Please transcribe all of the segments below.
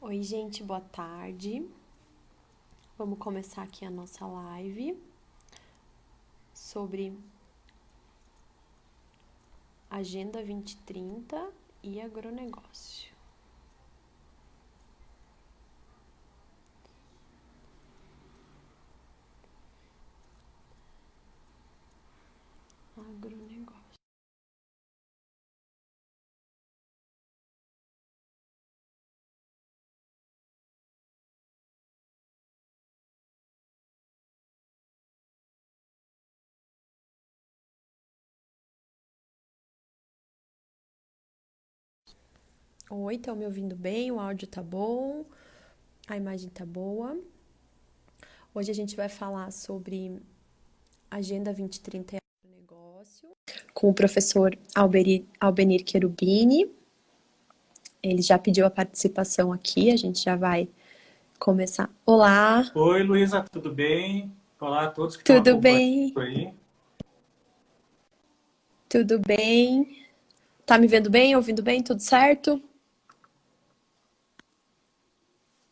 Oi, gente, boa tarde. Vamos começar aqui a nossa live sobre Agenda 2030 e agronegócio. Agronegócio. Oi, estão me ouvindo bem? O áudio tá bom? A imagem tá boa? Hoje a gente vai falar sobre Agenda 2030 e agronegócio com o professor Albenir Cherubini. Ele já pediu a participação aqui, a gente já vai começar. Olá, Oi, Luísa, tudo bem? Olá a todos que estão tudo acompanhando bem? aí. Tudo bem? Tá me vendo bem, ouvindo bem, tudo certo?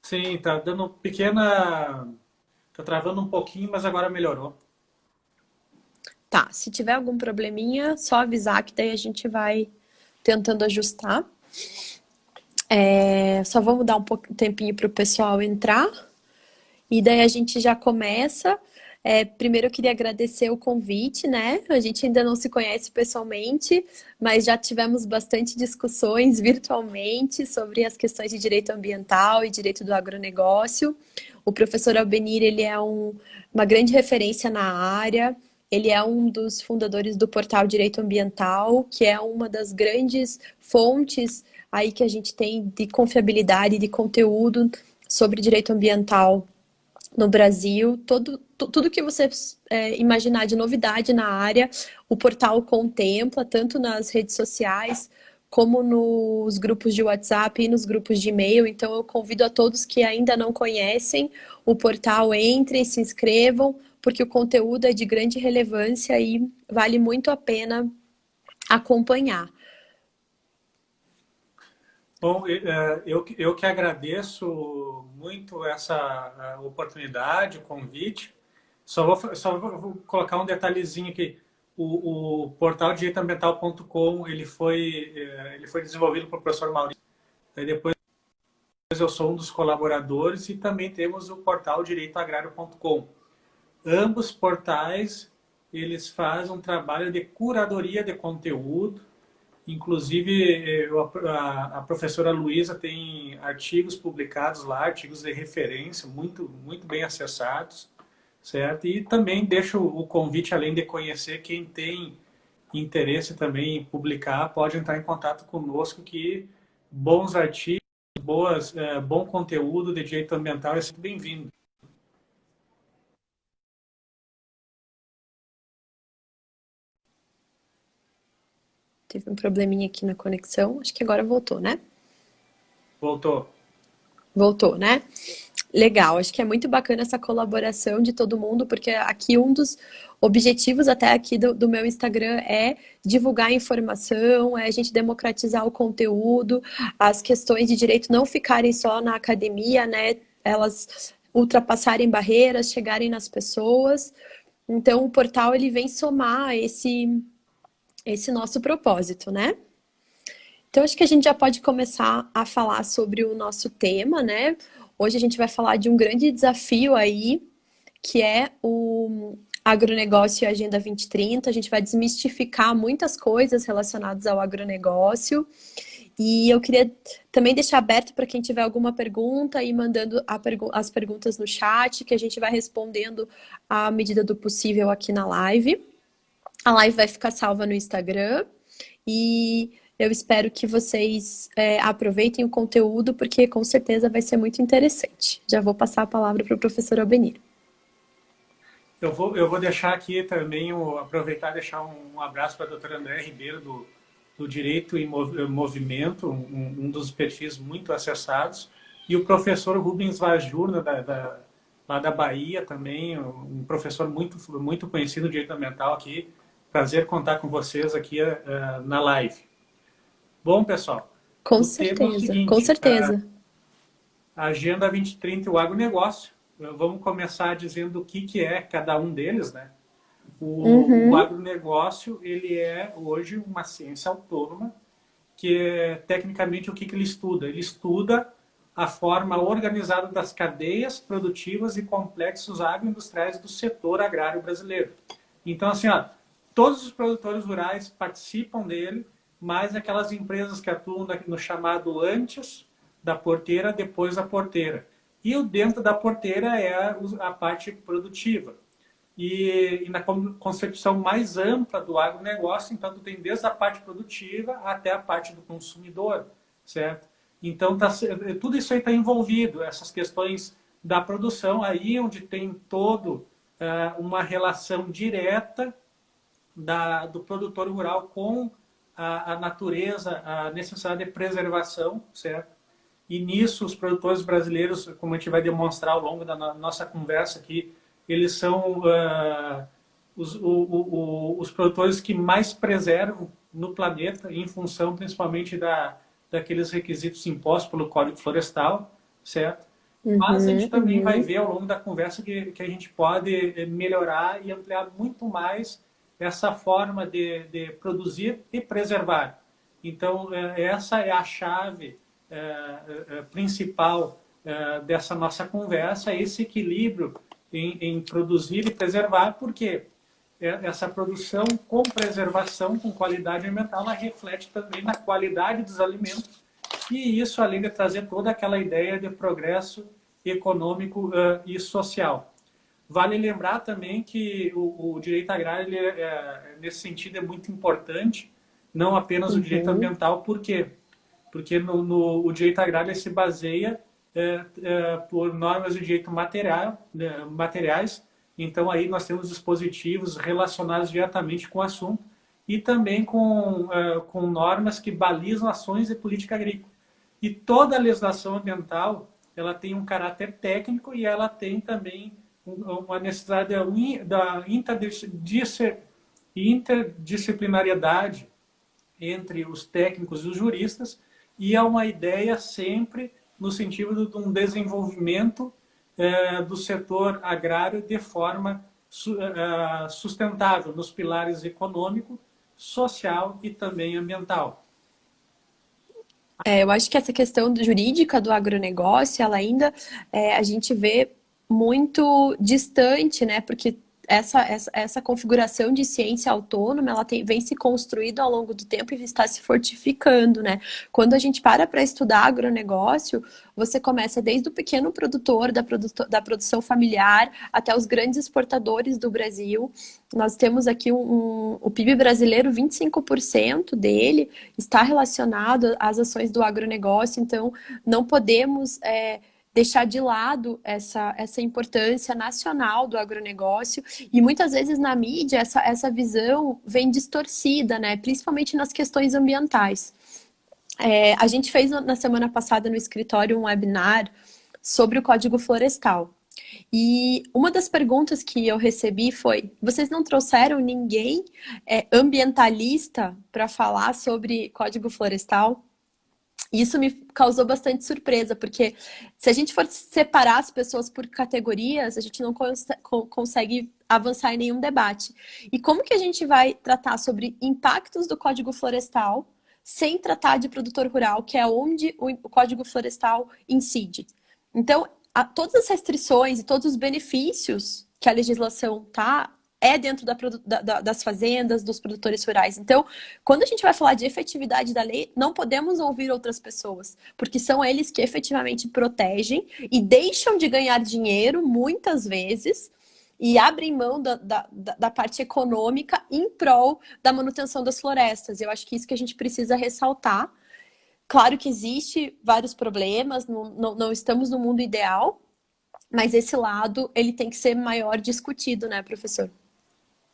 Sim, tá dando pequena. Tá travando um pouquinho, mas agora melhorou. Tá, se tiver algum probleminha, só avisar que daí a gente vai tentando ajustar. Só vamos dar um pouco tempinho para o pessoal entrar e daí a gente já começa. Primeiro eu queria agradecer o convite, né? A gente ainda não se conhece pessoalmente, mas já tivemos bastante discussões virtualmente sobre as questões de direito ambiental e direito do agronegócio. O professor Albenir, ele é uma grande referência na área. Ele é um dos fundadores do portal Direito Ambiental, que é uma das grandes fontes aí que a gente tem de confiabilidade de conteúdo sobre direito ambiental no Brasil. Tudo que você imaginar de novidade na área, o portal contempla, tanto nas redes sociais como nos grupos de WhatsApp e nos grupos de e-mail. Então, eu convido a todos que ainda não conhecem o portal, entrem, se inscrevam, porque o conteúdo é de grande relevância e vale muito a pena acompanhar. Bom, eu que agradeço muito essa oportunidade, o convite. Só vou colocar um detalhezinho aqui. O portal direitoambiental.com ele foi desenvolvido pelo professor Maurício. Aí depois eu sou um dos colaboradores e também temos o portal direitoagrário.com. Ambos portais, eles fazem um trabalho de curadoria de conteúdo. Inclusive, a professora Luísa tem artigos publicados lá, artigos de referência, muito, muito bem acessados, certo? E também deixo o convite, além de conhecer, quem tem interesse também em publicar, pode entrar em contato conosco, que bons artigos, bom conteúdo de direito ambiental é sempre bem-vindo. Teve um probleminha aqui na conexão, acho que agora voltou, né? Voltou. Voltou, né? Legal, acho que é muito bacana essa colaboração de todo mundo, porque aqui um dos objetivos até aqui do meu Instagram é divulgar informação, é a gente democratizar o conteúdo, as questões de direito não ficarem só na academia, né? Elas ultrapassarem barreiras, chegarem nas pessoas. Então, o portal ele vem somar esse nosso propósito, né? Então, acho que a gente já pode começar a falar sobre o nosso tema, né? Hoje a gente vai falar de um grande desafio aí, que é o agronegócio e a Agenda 2030. A gente vai desmistificar muitas coisas relacionadas ao agronegócio. E eu queria também deixar aberto para quem tiver alguma pergunta e mandando as perguntas no chat, que a gente vai respondendo à medida do possível aqui na live. A live vai ficar salva no Instagram e eu espero que vocês aproveitem o conteúdo, porque com certeza vai ser muito interessante. Já vou passar a palavra para o professor Albenir. Eu vou deixar aqui também, aproveitar e deixar um abraço para a doutora André Ribeiro, do Direito em Movimento, um dos perfis muito acessados, e o professor Rubens Vajurna, lá da Bahia também, um professor muito, muito conhecido do direito ambiental aqui. Prazer contar com vocês aqui na live. Bom, pessoal, Com o tema é o certeza, com seguinte, certeza. a Agenda 2030 e o agronegócio. Vamos começar dizendo o que é cada um deles, né? O Uhum. agronegócio, ele é hoje uma ciência autônoma, que é tecnicamente o que ele estuda? Ele estuda a forma organizada das cadeias produtivas e complexos agroindustriais do setor agrário brasileiro. Então, assim, ó, todos os produtores rurais participam dele, mais aquelas empresas que atuam no chamado antes da porteira, depois da porteira. E o dentro da porteira é a parte produtiva. E na concepção mais ampla do agronegócio, então, tu tem desde a parte produtiva até a parte do consumidor, certo? Então, tudo isso aí está envolvido, essas questões da produção, aí onde tem todo uma relação direta do produtor rural com a natureza, a necessidade de preservação, certo? E nisso, os produtores brasileiros, como a gente vai demonstrar ao longo da nossa conversa aqui, eles são os produtores que mais preservam no planeta, em função principalmente daqueles requisitos impostos pelo Código Florestal, certo? Mas a gente Uhum. também vai Uhum. ver ao longo da conversa que a gente pode melhorar e ampliar muito mais essa forma de produzir e preservar. Então, essa é a chave principal dessa nossa conversa, esse equilíbrio em produzir e preservar, porque essa produção com preservação, com qualidade ambiental, ela reflete também na qualidade dos alimentos, e isso além de trazer toda aquela ideia de progresso econômico e social. Vale lembrar também que o direito agrário, nesse sentido, é muito importante, não apenas o direito Uhum. ambiental, por quê? Porque o direito agrário se baseia por normas de direito materiais, então aí nós temos dispositivos relacionados diretamente com o assunto e também com normas que balizam ações de política agrícola. E toda a legislação ambiental, ela tem um caráter técnico e ela tem também uma necessidade da interdisciplinariedade entre os técnicos e os juristas, e é uma ideia sempre no sentido de um desenvolvimento do setor agrário de forma sustentável, nos pilares econômico, social e também ambiental. Eu acho que essa questão jurídica do agronegócio, ela ainda a gente vê muito distante, né? Porque essa configuração de ciência autônoma, ela vem se construindo ao longo do tempo e está se fortificando, né? Quando a gente para estudar agronegócio, você começa desde o pequeno produtor, da produção familiar, até os grandes exportadores do Brasil. Nós temos aqui o PIB brasileiro, 25% dele está relacionado às ações do agronegócio, então não podemos deixar de lado essa importância nacional do agronegócio, e muitas vezes na mídia essa visão vem distorcida, né? Principalmente nas questões ambientais. A gente fez na semana passada no escritório um webinar sobre o Código Florestal. E uma das perguntas que eu recebi foi: vocês não trouxeram ninguém ambientalista para falar sobre Código Florestal? E isso me causou bastante surpresa, porque se a gente for separar as pessoas por categorias, a gente não consegue avançar em nenhum debate. E como que a gente vai tratar sobre impactos do Código Florestal sem tratar de produtor rural, que é onde o Código Florestal incide? Então, todas as restrições e todos os benefícios que a legislação dentro das fazendas, dos produtores rurais. Então, quando a gente vai falar de efetividade da lei, não podemos ouvir outras pessoas, porque são eles que efetivamente protegem e deixam de ganhar dinheiro, muitas vezes, e abrem mão da parte econômica em prol da manutenção das florestas. Eu acho que isso que a gente precisa ressaltar. Claro que existe vários problemas, não estamos no mundo ideal, mas esse lado ele tem que ser maior discutido, né, professor?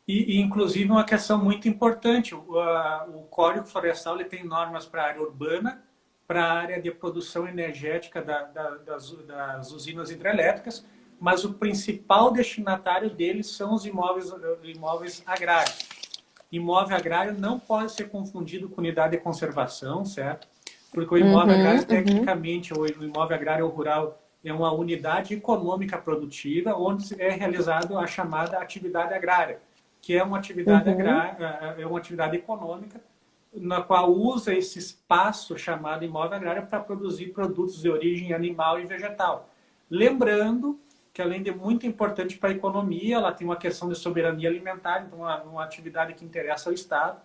Inclusive, uma questão muito importante: o Código Florestal ele tem normas para a área urbana, para a área de produção energética das usinas hidrelétricas, mas o principal destinatário deles são os imóveis agrários. Imóvel agrário não pode ser confundido com unidade de conservação, certo? porque o imóvel Uhum, agrário, uhum. tecnicamente, o imóvel agrário ou rural é uma unidade econômica produtiva onde é realizada a chamada atividade agrária, que é uma atividade Uhum. agrária, é uma atividade econômica na qual usa esse espaço chamado imóvel agrário para produzir produtos de origem animal e vegetal. Lembrando que, além de muito importante para a economia, ela tem uma questão de soberania alimentar, então uma atividade que interessa ao Estado.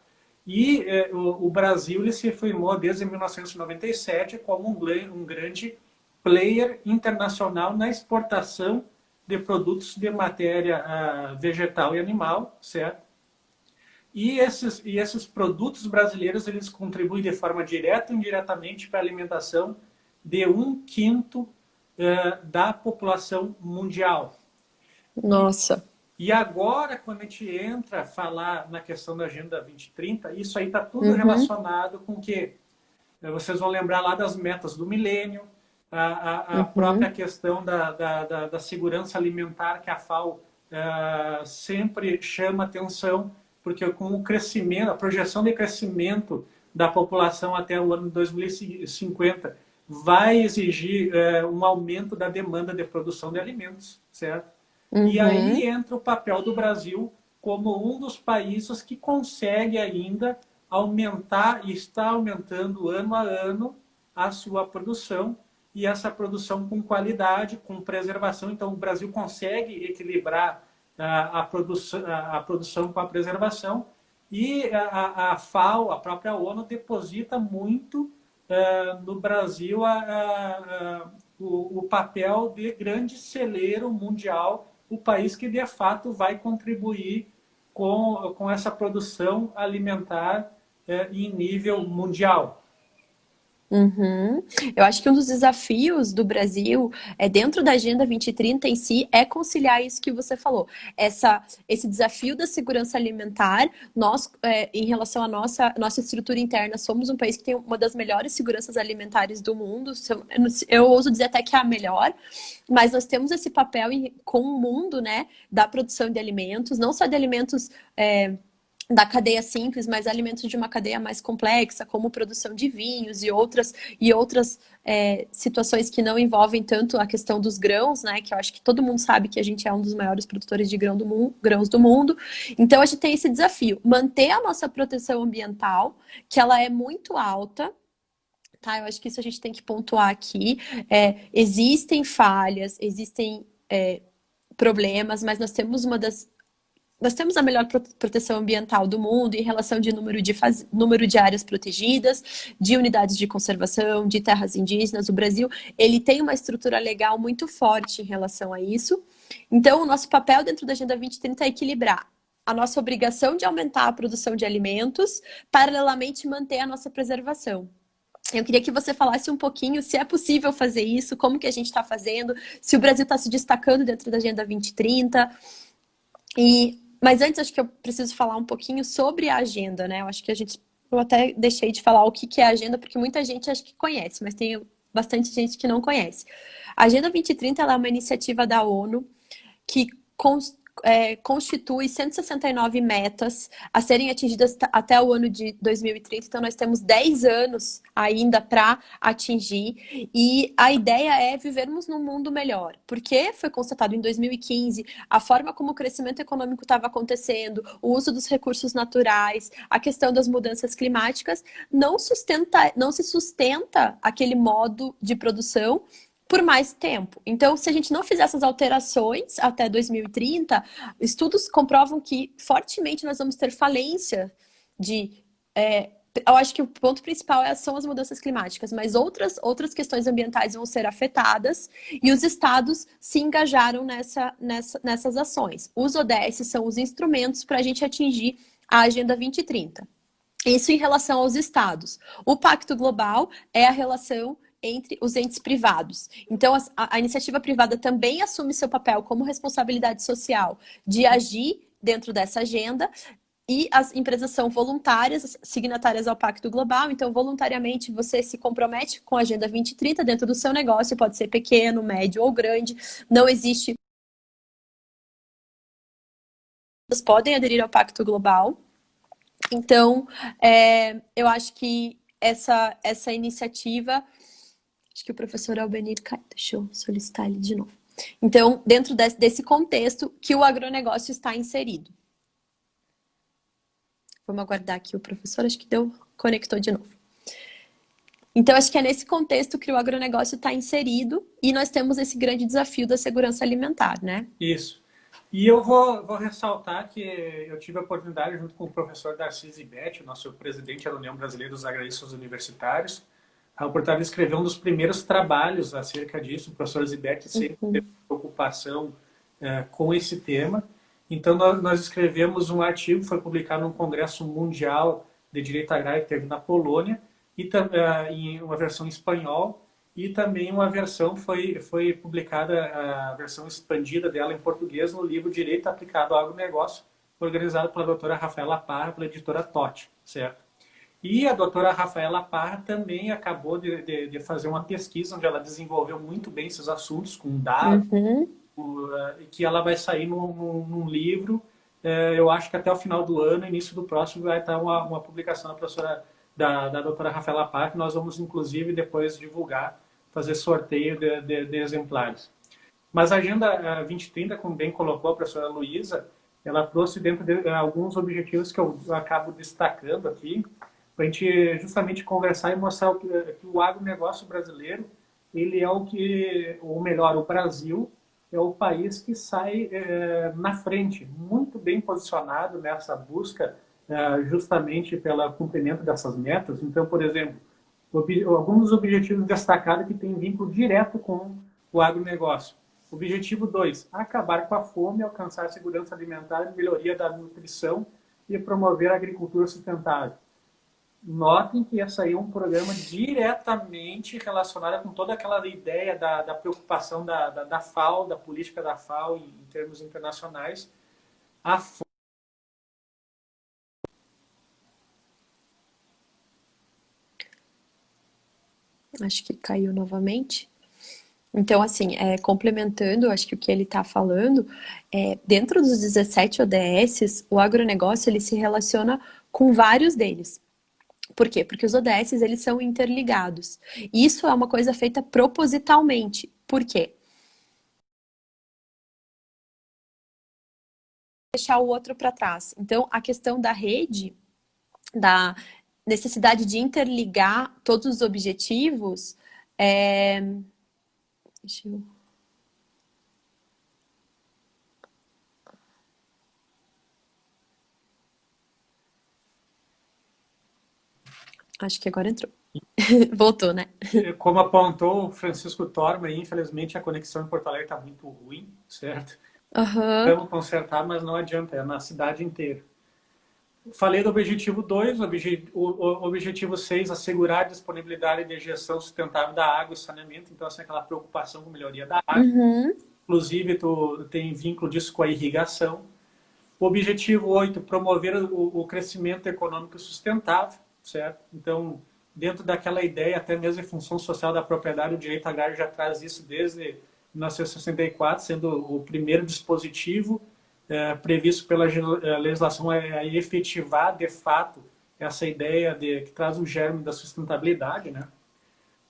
E o Brasil ele se firmou desde 1997 como um grande player internacional na exportação de produtos de matéria vegetal e animal, certo? E esses produtos brasileiros eles contribuem de forma direta e indiretamente para a alimentação de um quinto da população mundial. E, Nossa. e agora, quando a gente entra a falar na questão da Agenda 2030, isso aí está tudo Uhum, relacionado com o quê? Vocês vão lembrar lá das metas do milênio, a própria uhum, questão da segurança alimentar que a FAO sempre chama atenção, porque com o crescimento, a projeção de crescimento da população até o ano 2050 vai exigir um aumento da demanda de produção de alimentos, certo? E aí uhum. entra o papel do Brasil como um dos países que consegue ainda aumentar e está aumentando ano a ano a sua produção e essa produção com qualidade, com preservação. Então, o Brasil consegue equilibrar a produção com a preservação e a FAO, a própria ONU, deposita muito no Brasil o papel de grande celeiro mundial, o país que de fato vai contribuir com essa produção alimentar em nível mundial. Uhum. Eu acho que um dos desafios do Brasil é dentro da Agenda 2030 em si é conciliar isso que você falou, esse desafio da segurança alimentar. Nós, em relação à nossa estrutura interna, somos um país que tem uma das melhores seguranças alimentares do mundo. Eu ouso dizer até que é a melhor, mas nós temos esse papel com o mundo, né, da produção de alimentos, não só de alimentos da cadeia simples, mas alimentos de uma cadeia mais complexa, como produção de vinhos e outras situações que não envolvem tanto a questão dos grãos, né? Que eu acho que todo mundo sabe que a gente é um dos maiores produtores de grãos do mundo. Então a gente tem esse desafio, manter a nossa proteção ambiental, que ela é muito alta. Tá, eu acho que isso a gente tem que pontuar aqui. Existem falhas, existem problemas, mas nós temos a melhor proteção ambiental do mundo em relação de número de áreas protegidas, de unidades de conservação, de terras indígenas. O Brasil, ele tem uma estrutura legal muito forte em relação a isso. Então, o nosso papel dentro da Agenda 2030 é equilibrar a nossa obrigação de aumentar a produção de alimentos, paralelamente manter a nossa preservação. Eu queria que você falasse um pouquinho se é possível fazer isso, como que a gente está fazendo, se o Brasil está se destacando dentro da Agenda 2030. Mas antes, acho que eu preciso falar um pouquinho sobre a agenda, né? Eu até deixei de falar o que é a agenda, porque muita gente acho que conhece, mas tem bastante gente que não conhece. A Agenda 2030 ela é uma iniciativa da ONU que constitui 169 metas a serem atingidas até o ano de 2030. Então, nós temos 10 anos ainda para atingir. E a ideia é vivermos num mundo melhor. Porque foi constatado em 2015 a forma como o crescimento econômico estava acontecendo, o uso dos recursos naturais, a questão das mudanças climáticas, não se sustenta aquele modo de produção por mais tempo. Então, se a gente não fizer essas alterações até 2030, estudos comprovam que fortemente nós vamos ter falência de. Eu acho que o ponto principal são as mudanças climáticas, mas outras questões ambientais vão ser afetadas e os estados se engajaram nessas ações. Os ODS são os instrumentos para a gente atingir a Agenda 2030. Isso em relação aos estados. O Pacto Global é a relação entre os entes privados. Então, a iniciativa privada também assume seu papel como responsabilidade social de agir dentro dessa agenda. E as empresas são voluntárias, signatárias ao Pacto Global, então voluntariamente você se compromete com a Agenda 2030 dentro do seu negócio, pode ser pequeno, médio ou grande, não existe. Podem aderir ao Pacto Global. Então, eu acho que essa iniciativa. Acho que o professor Albenir caiu. Deixa eu solicitar ele de novo. Então, dentro desse contexto que o agronegócio está inserido. Vamos aguardar aqui o professor, acho que conectou de novo. Então, acho que é nesse contexto que o agronegócio está inserido e nós temos esse grande desafio da segurança alimentar, né? Isso. E eu vou ressaltar que eu tive a oportunidade, junto com o professor Darcy Zibet, nosso presidente da União Brasileira dos Agraristas Universitários, a oportunidade de escrever um dos primeiros trabalhos acerca disso. O professor Zibet sempre teve preocupação com esse tema. Então, nós escrevemos um artigo, foi publicado num Congresso Mundial de Direito Agrário que teve na Polônia, e em uma versão em espanhol, e também uma versão foi publicada, a versão expandida dela em português, no livro Direito Aplicado ao Agronegócio, organizado pela doutora Rafaela Parra, pela editora Totti, certo? E a doutora Rafaela Parra também acabou de fazer uma pesquisa onde ela desenvolveu muito bem esses assuntos, com dados, que ela vai sair num livro. Eu acho que até o final do ano, início do próximo, vai estar uma publicação da doutora Rafaela Parra, que nós vamos, inclusive, depois divulgar, fazer sorteio de exemplares. Mas a Agenda 2030, como bem colocou a professora Luísa, ela trouxe dentro de alguns objetivos que eu acabo destacando aqui, para a gente justamente conversar e mostrar que o agronegócio brasileiro, ele é ou melhor, o Brasil é o país que sai na frente, muito bem posicionado nessa busca, justamente pelo cumprimento dessas metas. Então, por exemplo, alguns dos objetivos destacados que têm vínculo direto com o agronegócio. Objetivo 2, acabar com a fome, alcançar a segurança alimentar, melhoria da nutrição e promover a agricultura sustentável. Notem que esse aí é um programa diretamente relacionado com toda aquela ideia da preocupação da FAO, da política da FAO em termos internacionais. Acho que caiu novamente. Então, assim, complementando, acho que o que ele está falando, dentro dos 17 ODSs, o agronegócio ele se relaciona com vários deles. Por quê? Porque os ODSs, eles são interligados. Isso é uma coisa feita propositalmente. Por quê? Deixar o outro para trás. Então, a questão da rede, da necessidade de interligar todos os objetivos, deixa eu... Acho que agora entrou. Voltou, né? Como apontou o Francisco Torma, infelizmente a conexão em Porto Alegre está muito ruim, certo? Vamos consertar, mas não adianta, é na cidade inteira. Falei do objetivo 2, o objetivo 6, assegurar a disponibilidade de gestão sustentável da água e saneamento. Então, assim, aquela preocupação com a melhoria da água. Inclusive, tem vínculo disso com a irrigação. O objetivo 8, promover o crescimento econômico sustentável, certo? Então, dentro daquela ideia, até mesmo em função social da propriedade, o direito agrário já traz isso desde 1964, sendo o primeiro dispositivo previsto pela legislação a efetivar, de fato, essa ideia que traz o germe da sustentabilidade, né?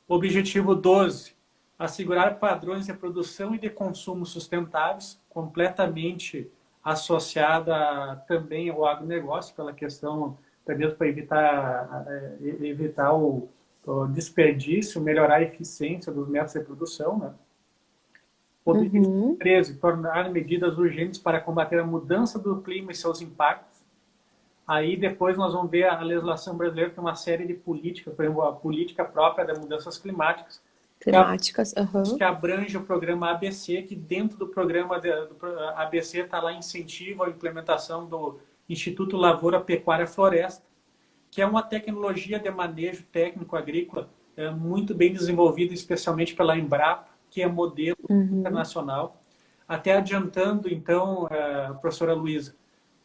Objetivo 12, assegurar padrões de produção e de consumo sustentáveis, completamente associada também ao agronegócio, pela questão, até mesmo para evitar o desperdício, melhorar a eficiência dos métodos de produção, né? Objetivo 13, tornar medidas urgentes para combater a mudança do clima e seus impactos. Aí depois nós vamos ver a legislação brasileira tem uma série de políticas, por exemplo, a política própria das mudanças climáticas. Que abrange o programa ABC, que dentro do programa do ABC está lá incentivo à implementação do Instituto Lavoura, Pecuária e Floresta, que é uma tecnologia de manejo técnico agrícola muito bem desenvolvida, especialmente pela Embrapa, que é modelo internacional. Até adiantando, então, professora Luísa,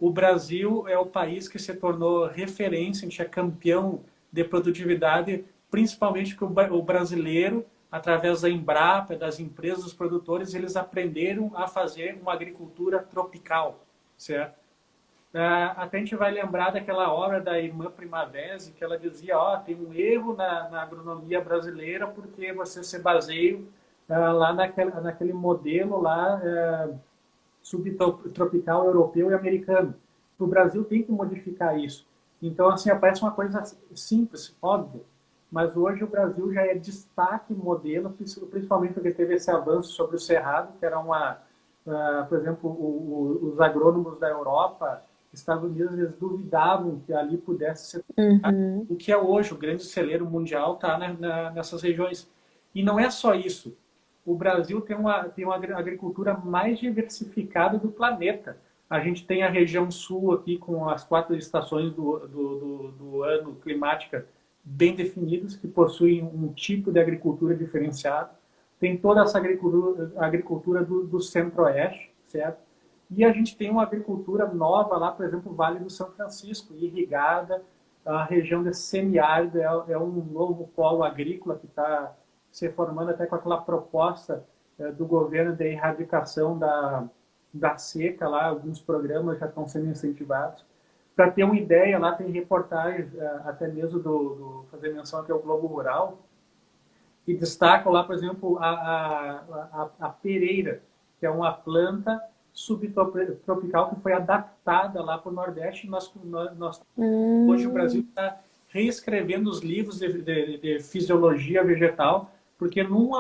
o Brasil é o país que se tornou referência, a gente é campeão de produtividade, principalmente porque o brasileiro, através da Embrapa, das empresas, dos produtores, eles aprenderam a fazer uma agricultura tropical, certo? até a gente vai lembrar daquela obra da irmã Primavera, que ela dizia, tem um erro na agronomia brasileira porque você se baseia lá naquele modelo lá subtropical europeu e americano. O Brasil tem que modificar isso. Então, assim, parece uma coisa simples, óbvio, mas hoje o Brasil já é destaque modelo, principalmente porque teve esse avanço sobre o Cerrado, que era por exemplo, os agrônomos da Europa, Estados Unidos, eles duvidavam que ali pudesse ser Uhum. o que é hoje o grande celeiro mundial está nessas regiões. E não é só isso. O Brasil tem uma agricultura mais diversificada do planeta. A gente tem a região sul aqui com as 4 estações do ano climática bem definidas, que possuem um tipo de agricultura diferenciado. Tem toda essa agricultura do centro-oeste, certo? E a gente tem uma agricultura nova lá, por exemplo, o Vale do São Francisco, irrigada, a região de semiárido é um novo polo agrícola que está se formando até com aquela proposta do governo de erradicação da seca lá, alguns programas já estão sendo incentivados. Para ter uma ideia, lá tem reportagens, até mesmo fazer menção aqui ao Globo Rural, que destacam lá, por exemplo, a pereira, que é uma planta subtropical que foi adaptada lá para o Nordeste. Hoje o Brasil está reescrevendo os livros de fisiologia vegetal, porque num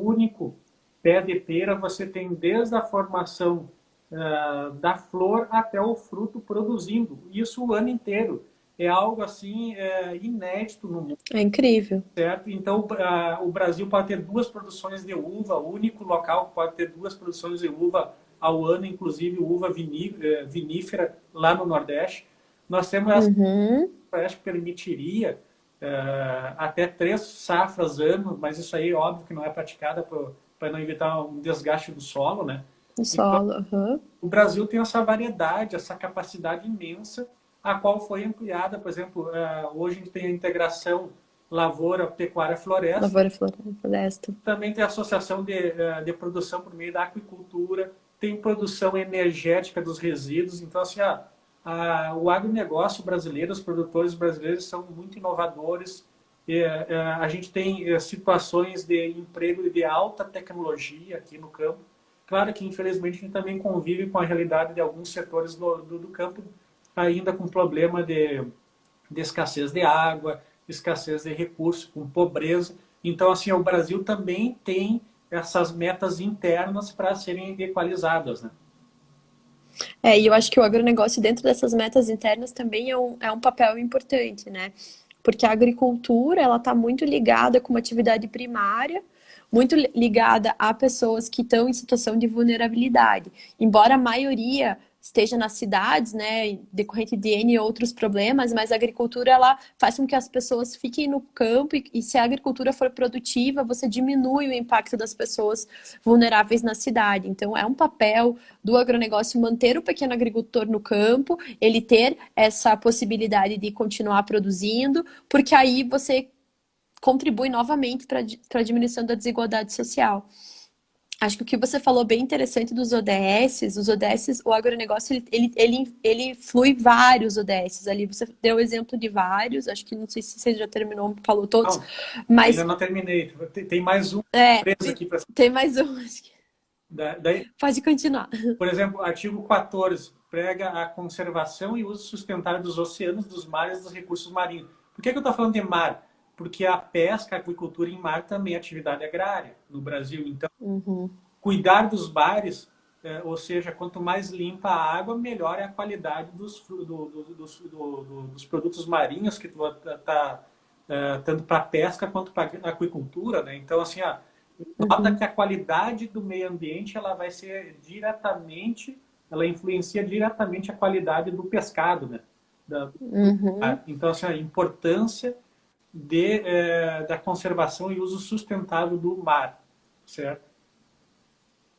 único pé de pera você tem desde a formação da flor até o fruto produzindo. Isso o ano inteiro. É algo assim inédito no mundo. É incrível. Certo? Então, o Brasil pode ter 2 produções de uva, o único local que pode ter 2 produções de uva ao ano, inclusive uva vinífera lá no Nordeste. Nós temos essa que permitiria até 3 safras ano, mas isso aí, óbvio, que não é praticada para não evitar um desgaste do solo, né? O solo, O Brasil tem essa variedade, essa capacidade imensa, a qual foi ampliada, por exemplo, hoje a gente tem a integração lavoura, pecuária, floresta. Lavoura, floresta. Também tem a associação de produção por meio da aquicultura, tem produção energética dos resíduos. Então, assim, o agronegócio brasileiro, os produtores brasileiros são muito inovadores. A gente tem situações de emprego de alta tecnologia aqui no campo. Claro que, infelizmente, a gente também convive com a realidade de alguns setores do campo, ainda com problema de escassez de água, escassez de recursos, com pobreza. Então, assim, o Brasil também tem essas metas internas para serem equalizadas, né? E eu acho que o agronegócio dentro dessas metas internas também é um papel importante, né? Porque a agricultura, ela está muito ligada com uma atividade primária, muito ligada a pessoas que estão em situação de vulnerabilidade. Embora a maioria esteja nas cidades, né, decorrente de N outros problemas, mas a agricultura, ela faz com que as pessoas fiquem no campo e se a agricultura for produtiva, você diminui o impacto das pessoas vulneráveis na cidade. Então, é um papel do agronegócio manter o pequeno agricultor no campo, ele ter essa possibilidade de continuar produzindo, porque aí você contribui novamente para a diminuição da desigualdade social. Acho que o que você falou bem interessante dos ODS, o agronegócio, ele flui vários ODS ali. Você deu o exemplo de vários, acho que não sei se você já terminou, falou todos, Não, mas... ainda não terminei. Tem mais uma empresa aqui para... Tem mais um, acho que... Daí, Pode continuar. por exemplo, artigo 14, prega a conservação e uso sustentável dos oceanos, dos mares e dos recursos marinhos. Por que eu estou falando de mar? Porque a pesca, a aquicultura em mar também é atividade agrária no Brasil. Então, cuidar dos mares, ou seja, quanto mais limpa a água, melhor é a qualidade dos produtos marinhos que tu está tanto para pesca quanto para aquicultura, né? Então, assim, nota que a qualidade do meio ambiente ela vai ser ela influencia diretamente a qualidade do pescado, né? Então, assim, a importância da conservação e uso sustentável do mar, certo?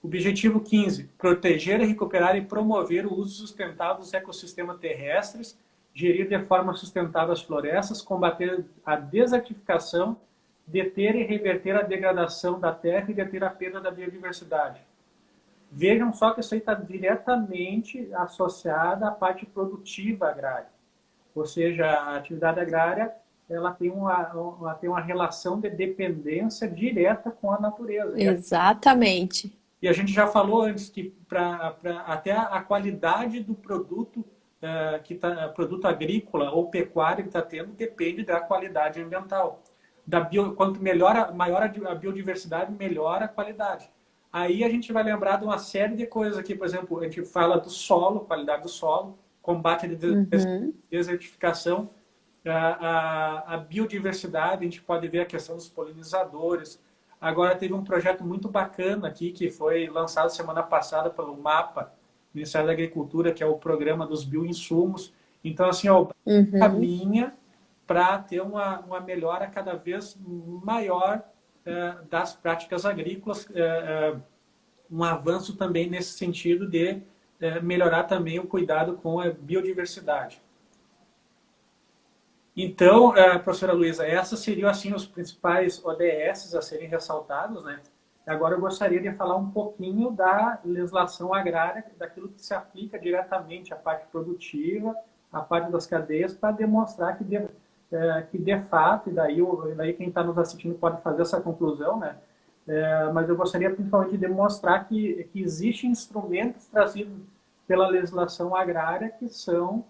Objetivo 15, proteger, recuperar e promover o uso sustentável dos ecossistemas terrestres, gerir de forma sustentável as florestas, combater a desertificação, deter e reverter a degradação da terra e deter a perda da biodiversidade. Vejam só que isso aí está diretamente associado à parte produtiva agrária. Ou seja, a atividade agrária ela tem uma relação de dependência direta com a natureza. Exatamente. E a gente já falou antes que até a qualidade do produto produto agrícola ou pecuário que está tendo depende da qualidade ambiental. Quanto maior a biodiversidade, melhor a qualidade. Aí a gente vai lembrar de uma série de coisas aqui, por exemplo, a gente fala do solo, qualidade do solo, combate à desertificação, a biodiversidade, a gente pode ver a questão dos polinizadores. Agora teve um projeto muito bacana aqui, que foi lançado semana passada pelo MAPA, Ministério da Agricultura, que é o programa dos bioinsumos. Então, assim, ó, caminha para ter uma melhora cada vez maior das práticas agrícolas, um avanço também nesse sentido de melhorar também o cuidado com a biodiversidade. Então, professora Luísa, essas seriam assim os principais ODS a serem ressaltados, né? Agora eu gostaria de falar um pouquinho da legislação agrária, daquilo que se aplica diretamente à parte produtiva, à parte das cadeias, para demonstrar que de fato, e daí quem está nos assistindo pode fazer essa conclusão, né? Mas eu gostaria principalmente de demonstrar que existem instrumentos trazidos pela legislação agrária que são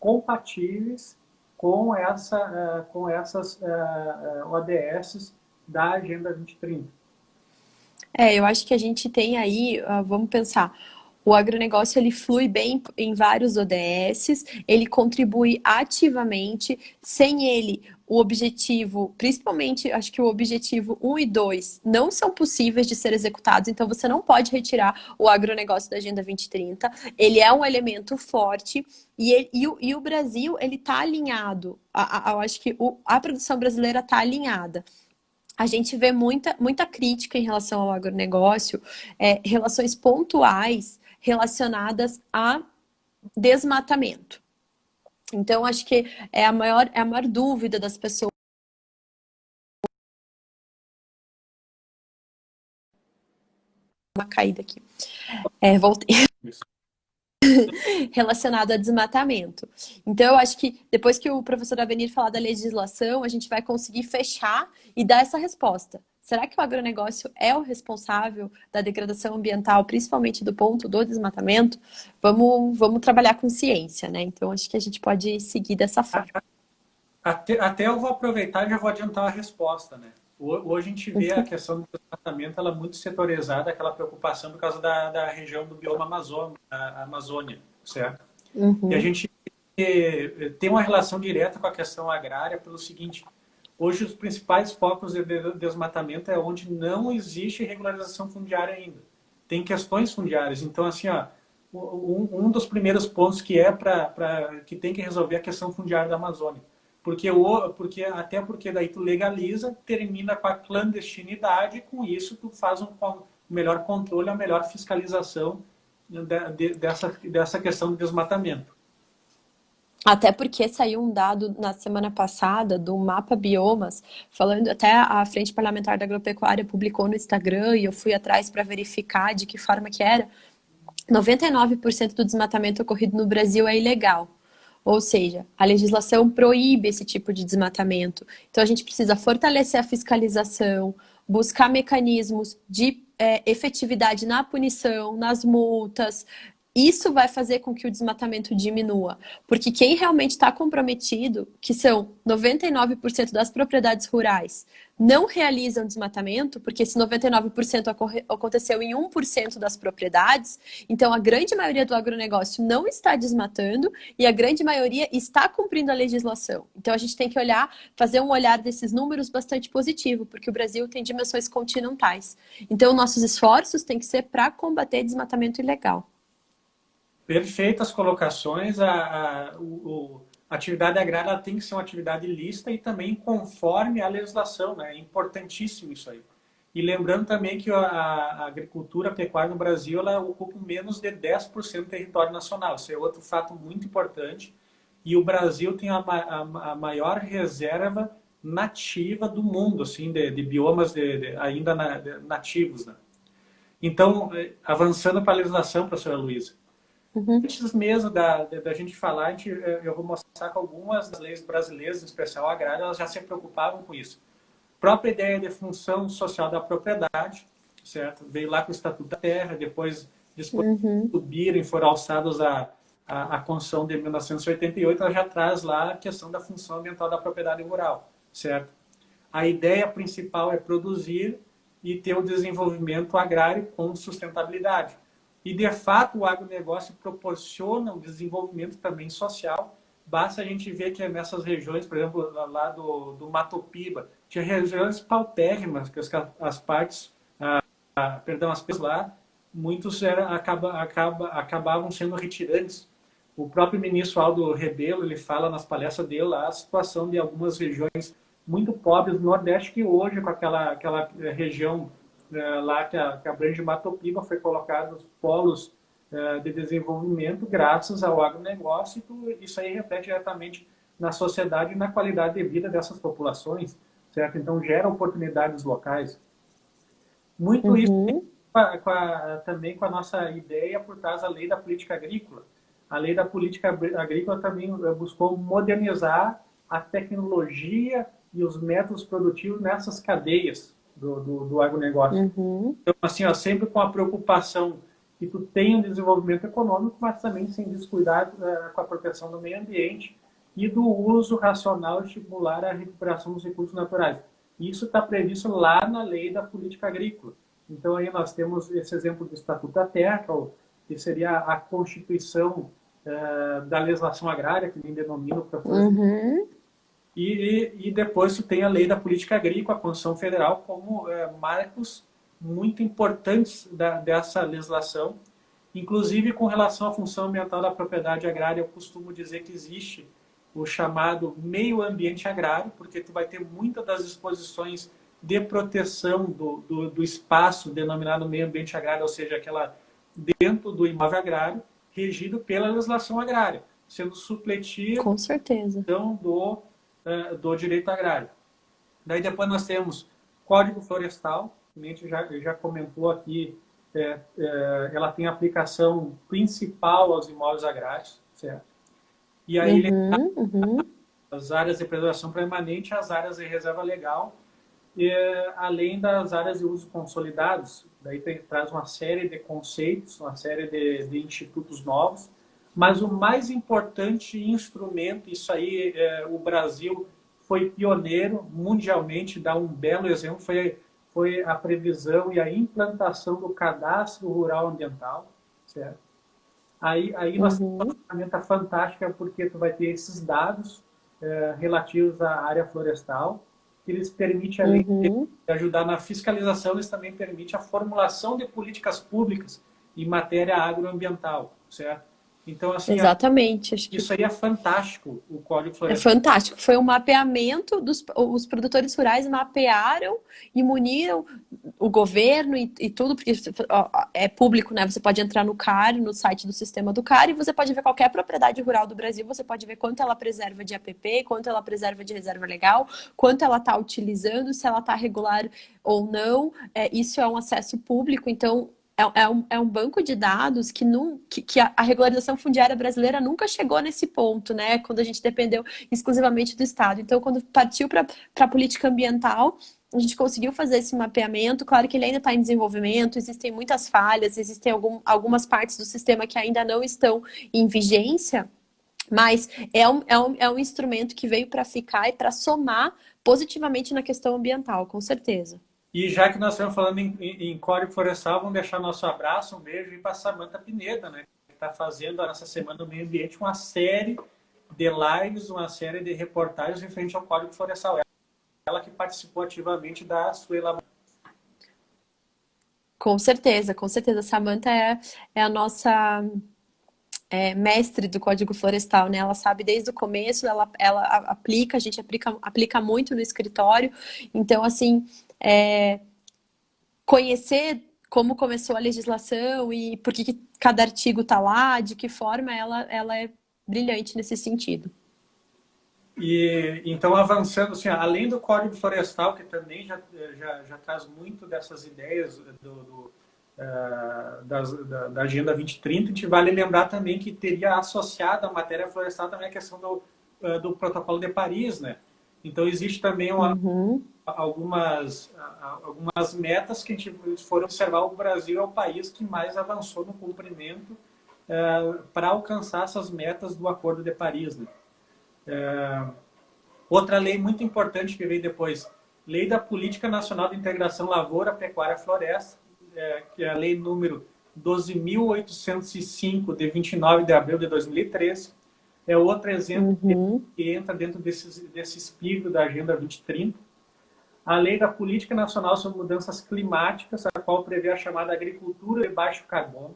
compatíveis com essas ODS da Agenda 2030. Eu acho que a gente tem aí, vamos pensar, o agronegócio ele flui bem em vários ODSs, ele contribui ativamente, sem ele o objetivo, principalmente acho que o objetivo 1 e 2 não são possíveis de ser executados, então você não pode retirar o agronegócio da Agenda 2030, ele é um elemento forte e o Brasil ele está alinhado, eu acho que a produção brasileira está alinhada. A gente vê muita crítica em relação ao agronegócio, relações pontuais relacionadas a desmatamento. Então, acho que é a maior dúvida das pessoas. Uma caída aqui. Voltei. Relacionado a desmatamento. Então, eu acho que depois que o professor Avenir falar da legislação, a gente vai conseguir fechar e dar essa resposta. Será que o agronegócio é o responsável da degradação ambiental, principalmente do ponto do desmatamento? Vamos trabalhar com ciência, né? Então, acho que a gente pode seguir dessa forma. Até eu vou aproveitar e já vou adiantar a resposta, né? Hoje a gente vê a questão do desmatamento ela muito setorizada, aquela preocupação por causa da região do bioma Amazônia, certo? E a gente tem uma relação direta com a questão agrária pelo seguinte: hoje os principais focos de desmatamento é onde não existe regularização fundiária ainda. Tem questões fundiárias. Então, assim, ó, um dos primeiros pontos que tem que resolver é a questão fundiária da Amazônia. Até porque daí tu legaliza, termina com a clandestinidade, e com isso tu faz um melhor controle, uma melhor fiscalização dessa questão do desmatamento. Até porque saiu um dado na semana passada do Mapa Biomas, falando, até a Frente Parlamentar da Agropecuária publicou no Instagram e eu fui atrás para verificar de que forma que era. 99% do desmatamento ocorrido no Brasil é ilegal. Ou seja, a legislação proíbe esse tipo de desmatamento. Então, a gente precisa fortalecer a fiscalização, buscar mecanismos de efetividade na punição, nas multas. Isso vai fazer com que o desmatamento diminua. Porque quem realmente está comprometido, que são 99% das propriedades rurais, não realizam desmatamento, porque esse 99% aconteceu em 1% das propriedades, então a grande maioria do agronegócio não está desmatando e a grande maioria está cumprindo a legislação. Então a gente tem que fazer um olhar desses números bastante positivo, porque o Brasil tem dimensões continentais. Então nossos esforços têm que ser para combater desmatamento ilegal. Perfeitas colocações. A atividade agrária ela tem que ser uma atividade lícita e também conforme a legislação, né? É importantíssimo isso aí. E lembrando também que a agricultura, a pecuária no Brasil, ela ocupa menos de 10% do território nacional. Isso é outro fato muito importante. E o Brasil tem a maior reserva nativa do mundo, assim, de biomas ainda nativos, né? Então, avançando para a legislação, professora Luísa, Uhum, antes mesmo da gente falar, eu vou mostrar que algumas das leis brasileiras, em especial a agrária, elas já se preocupavam com isso. A própria ideia de função social da propriedade, certo? Veio lá com o Estatuto da Terra, depois uhum, subiram e foram alçados a Constituição de 1988, ela já traz lá a questão da função ambiental da propriedade rural, certo? A ideia principal é produzir e ter o desenvolvimento agrário com sustentabilidade. E, de fato, o agronegócio proporciona um desenvolvimento também social. Basta a gente ver que nessas regiões, por exemplo, lá do Mato Piba, tinha regiões paupérrimas, que as partes, perdão, as pessoas lá, muitos acabavam sendo retirantes. O próprio ministro Aldo Rebelo, ele fala nas palestras dele lá a situação de algumas regiões muito pobres do Nordeste, que hoje, com aquela região lá que abrange Mato Piba, foi colocado os polos de desenvolvimento graças ao agronegócio, e isso aí reflete diretamente na sociedade e na qualidade de vida dessas populações, certo? Então, gera oportunidades locais. Muito isso uhum, também com a nossa ideia por trás da lei da política agrícola. A lei da política agrícola também buscou modernizar a tecnologia e os métodos produtivos nessas cadeias do agronegócio. uhum. Então, assim, ó, sempre com a preocupação que tu tenha um desenvolvimento econômico, mas também sem descuidar com a proteção do meio ambiente e do uso racional e estimular a recuperação dos recursos naturais. Isso está previsto lá na lei da política agrícola. Então, aí nós temos esse exemplo do Estatuto da Terra, que seria a constituição da legislação agrária, que nem denomina o professor. Uhum, E depois tu tem a lei da política agrícola, a Constituição Federal, como marcos muito importantes dessa legislação. Inclusive, com relação à função ambiental da propriedade agrária, eu costumo dizer que existe o chamado meio ambiente agrário, porque tu vai ter muitas das disposições de proteção do espaço denominado meio ambiente agrário, ou seja, aquela dentro do imóvel agrário, regido pela legislação agrária, sendo supletivo com certeza. do direito agrário. Daí depois nós temos Código Florestal, que a gente já comentou aqui, ela tem aplicação principal aos imóveis agrários, certo? E aí ele Uhum, uhum, as áreas de preservação permanente, as áreas de reserva legal, e, além das áreas de uso consolidados. Daí traz uma série de conceitos, uma série de institutos novos, mas o mais importante instrumento, isso aí o Brasil foi pioneiro mundialmente, dá um belo exemplo, foi a previsão e a implantação do cadastro rural ambiental, certo? Aí nós temos uma uhum, ferramenta fantástica porque tu vai ter esses dados relativos à área florestal, que eles permitem, além de uhum. ajudar na fiscalização, eles também permitem a formulação de políticas públicas em matéria agroambiental, certo? Então, assim, Exatamente. Acho que isso aí é fantástico, o Código é Florestal. fantástico. Foi um mapeamento os produtores rurais mapearam e muniram o governo e tudo, porque ó, é público, né? Você pode entrar no CAR, no site do sistema do CAR, e você pode ver qualquer propriedade rural do Brasil, você pode ver quanto ela preserva de APP, quanto ela preserva de reserva legal, quanto ela está utilizando, se ela está regular ou não. Isso é um acesso público, então é um banco de dados que a regularização fundiária brasileira nunca chegou nesse ponto, né? Quando a gente dependeu exclusivamente do Estado. Então, quando partiu para a política ambiental, a gente conseguiu fazer esse mapeamento. Claro que ele ainda está em desenvolvimento, existem muitas falhas, existem algumas partes do sistema que ainda não estão em vigência, mas é um instrumento que veio para ficar e para somar positivamente na questão ambiental, com certeza. E já que nós estamos falando em Código Florestal, vamos deixar nosso abraço, um beijo para a Samanta Pineda, né? Que está fazendo nessa semana do meio ambiente uma série de lives, uma série de reportagens referente ao Código Florestal. Ela que participou ativamente da sua elaboração. Com certeza, com certeza. Samantha é a nossa mestre do Código Florestal, né? Ela sabe desde o começo, ela aplica, a gente aplica muito no escritório. Então, assim, conhecer como começou a legislação e por que cada artigo está lá, de que forma ela é brilhante nesse sentido. E então, avançando, assim, além do Código Florestal, que também já traz muito dessas ideias da Agenda 2030, a gente vale lembrar também que teria associado à matéria florestal também a questão do Protocolo de Paris, né? Então, existe também Uhum. algumas metas que a gente for observar. O Brasil é o país que mais avançou no cumprimento para alcançar essas metas do Acordo de Paris, né? Outra lei muito importante que veio depois, Lei da Política Nacional de Integração Lavoura, Pecuária e Floresta, que é a lei número 12.805, de 29 de abril de 2013. É outro exemplo Uhum. que entra dentro desse espírito da Agenda 2030. A Lei da Política Nacional sobre Mudanças Climáticas, a qual prevê a chamada agricultura de baixo carbono.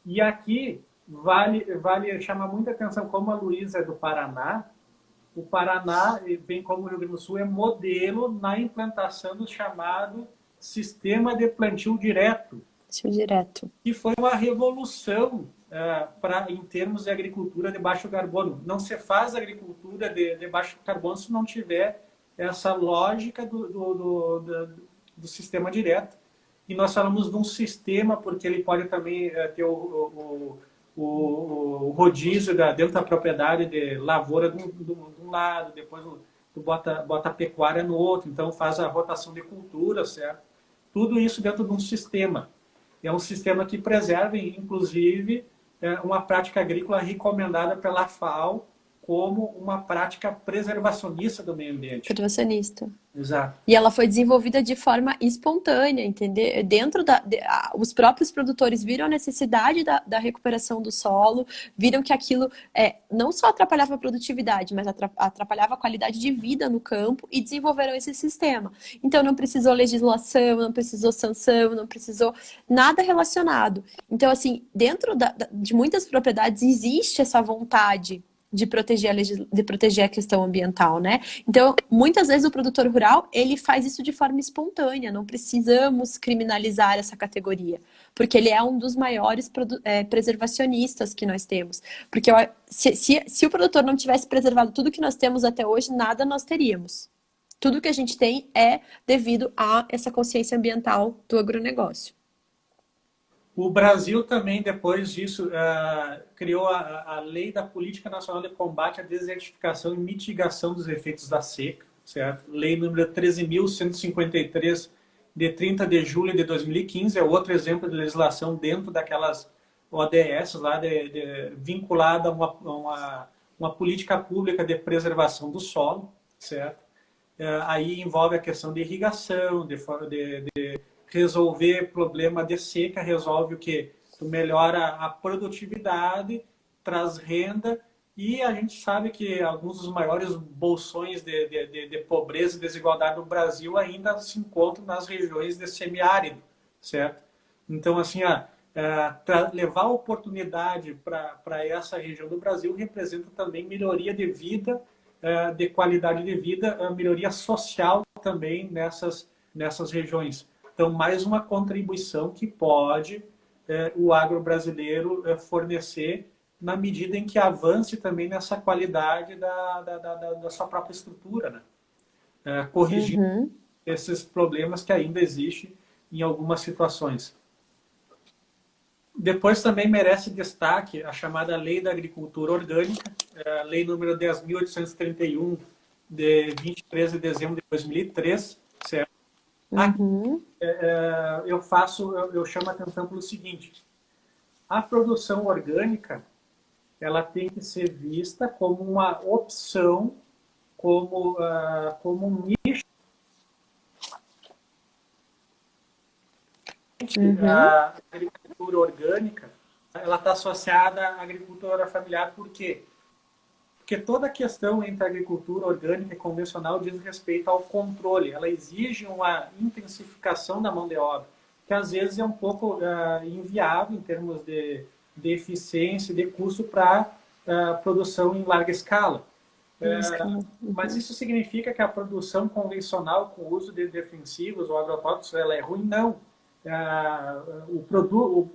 E aqui vale chamar muita atenção, como a Luísa é do Paraná, o Paraná, bem como o Rio Grande do Sul, é modelo na implantação do chamado Sistema de Plantio Direto, Isso direto. que foi uma revolução em termos de agricultura de baixo carbono. Não se faz agricultura de baixo carbono se não tiver essa lógica do sistema direto. E nós falamos de um sistema, porque ele pode também ter o rodízio dentro da propriedade de lavoura de um lado, depois tu bota a pecuária no outro, então faz a rotação de cultura, certo? Tudo isso dentro de um sistema. É um sistema que preserva, inclusive, uma prática agrícola recomendada pela FAO como uma prática preservacionista do meio ambiente. Preservacionista. Exato. E ela foi desenvolvida de forma espontânea, entendeu? Os próprios produtores viram a necessidade da recuperação do solo, viram que aquilo não só atrapalhava a produtividade, mas atrapalhava a qualidade de vida no campo e desenvolveram esse sistema. Então não precisou legislação, não precisou sanção, não precisou nada relacionado. Então, assim, dentro de muitas propriedades existe essa vontade de proteger a questão ambiental, né? Então, muitas vezes o produtor rural, ele faz isso de forma espontânea, não precisamos criminalizar essa categoria, porque ele é um dos maiores preservacionistas que nós temos. Porque se o produtor não tivesse preservado tudo que nós temos até hoje, nada nós teríamos. Tudo que a gente tem é devido a essa consciência ambiental do agronegócio. O Brasil também, depois disso, criou a Lei da Política Nacional de Combate à Desertificação e Mitigação dos Efeitos da Seca, certo? Lei número 13.153, de 30 de julho de 2015, é outro exemplo de legislação dentro daquelas ODS lá vinculada a uma política pública de preservação do solo, certo? Aí envolve a questão de irrigação, de resolver problema de seca, resolve o quê? Tu melhora a produtividade, traz renda, e a gente sabe que alguns dos maiores bolsões de pobreza e desigualdade do Brasil ainda se encontram nas regiões de semiárido, certo? Então, assim, levar oportunidade para essa região do Brasil representa também melhoria de vida, de qualidade de vida, melhoria social também nessas regiões. Então, mais uma contribuição que pode o agro brasileiro fornecer na medida em que avance também nessa qualidade da sua própria estrutura, né? Corrigir esses problemas que ainda existem em algumas situações. Depois também merece destaque a chamada Lei da Agricultura Orgânica, Lei número 10.831, de 23 de dezembro de 2003, certo? Aqui, eu chamo a atenção pelo seguinte: a produção orgânica, ela tem que ser vista como uma opção, como um nicho. A agricultura orgânica, ela está associada à agricultura familiar, por quê? Porque toda a questão entre a agricultura orgânica e convencional diz respeito ao controle. Ela exige uma intensificação da mão de obra, que às vezes é um pouco inviável em termos de eficiência e de custo para produção em larga escala. Mas isso significa que a produção convencional com o uso de defensivos ou agrotóxicos ela é ruim? Não.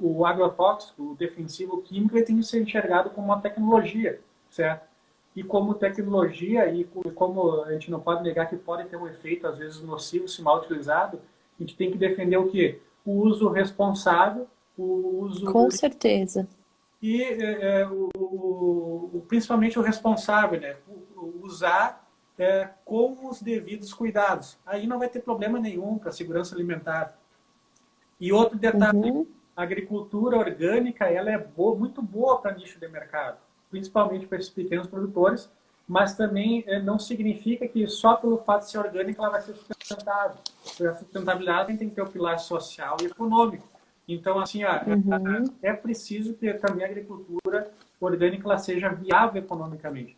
O agrotóxico, o defensivo químico, ele tem que ser enxergado como uma tecnologia, certo? E como tecnologia, e como a gente não pode negar que pode ter um efeito, às vezes, nocivo se mal utilizado, a gente tem que defender o quê? o uso responsável, o uso Com certeza. e principalmente o responsável, né? Usar com os devidos cuidados. Aí não vai ter problema nenhum para a segurança alimentar. E outro detalhe, Uhum, a agricultura orgânica ela é boa, muito boa para nicho de mercado, principalmente para esses pequenos produtores, mas também não significa que só pelo fato de ser orgânica ela vai ser sustentável. A sustentabilidade tem que ter o pilar social e econômico. Então, assim, uhum, é preciso que também a agricultura orgânica ela seja viável economicamente.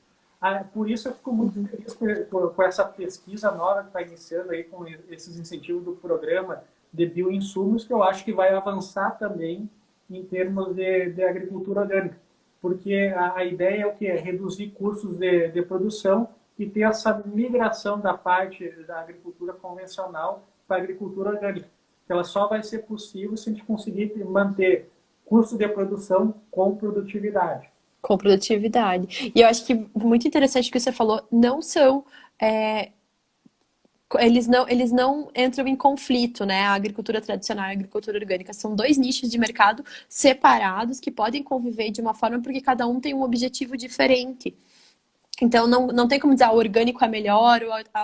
Por isso eu fico muito uhum. feliz com essa pesquisa nova que está iniciando aí com esses incentivos do programa de bioinsumos, que eu acho que vai avançar também em termos de agricultura orgânica. Porque a ideia é o que? É reduzir custos de produção e ter essa migração da parte da agricultura convencional para a agricultura orgânica. Ela só vai ser possível se a gente conseguir manter custo de produção com produtividade. Com produtividade. E eu acho que muito interessante o que você falou, não são. é, eles não entram em conflito, né? A agricultura tradicional e a agricultura orgânica são dois nichos de mercado separados que podem conviver de uma forma porque cada um tem um objetivo diferente. Então, não tem como dizer o orgânico é melhor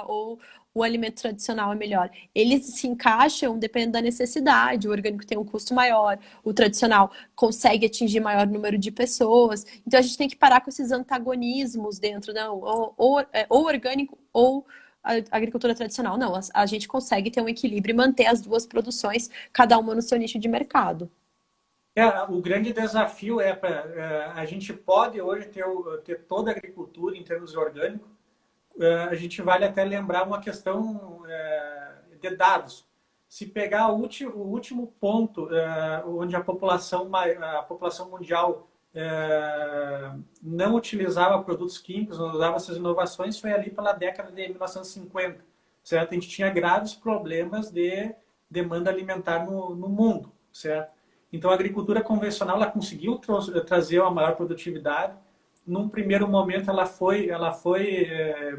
ou o alimento tradicional é melhor. Eles se encaixam dependendo da necessidade. O orgânico tem um custo maior, o tradicional consegue atingir maior número de pessoas. Então, a gente tem que parar com esses antagonismos dentro, não, ou orgânico ou a agricultura tradicional. Não, a gente consegue ter um equilíbrio e manter as duas produções, cada uma no seu nicho de mercado. O grande desafio é para a gente pode hoje ter toda a agricultura em termos orgânicos. A gente vale até lembrar uma questão de dados. Se pegar o último ponto onde a população mundial não utilizava produtos químicos, não usava essas inovações, foi ali pela década de 1950, certo? A gente tinha graves problemas de demanda alimentar no mundo, certo? Então, a agricultura convencional ela conseguiu trazer uma maior produtividade. Num primeiro momento, ela foi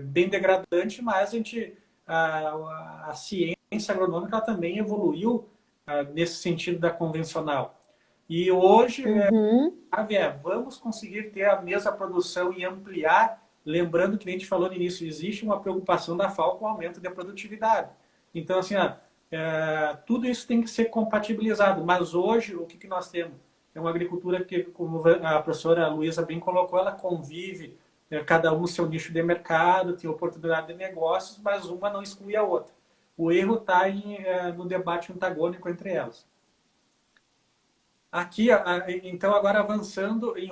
bem degradante, mas a ciência agronômica ela também evoluiu nesse sentido da convencional. E hoje, Uhum, vamos conseguir ter a mesma produção e ampliar, lembrando que a gente falou no início, existe uma preocupação da FAO com o aumento da produtividade. Então, assim, tudo isso tem que ser compatibilizado, mas hoje o que nós temos? É uma agricultura que, como a professora Luísa bem colocou, ela convive, cada um no seu nicho de mercado, tem oportunidade de negócios, mas uma não exclui a outra. O erro está no debate antagônico entre elas. Aqui, então, agora avançando em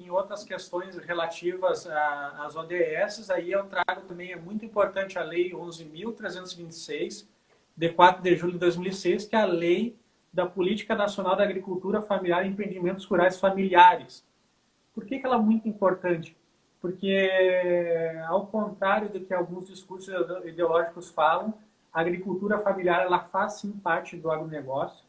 outras questões relativas às ODS, aí eu trago também, é muito importante a Lei 11.326, de 4 de julho de 2006, que é a Lei da Política Nacional da Agricultura Familiar e Empreendimentos Rurais Familiares. Por que ela é muito importante? Porque, ao contrário do que alguns discursos ideológicos falam, a agricultura familiar ela faz sim parte do agronegócio.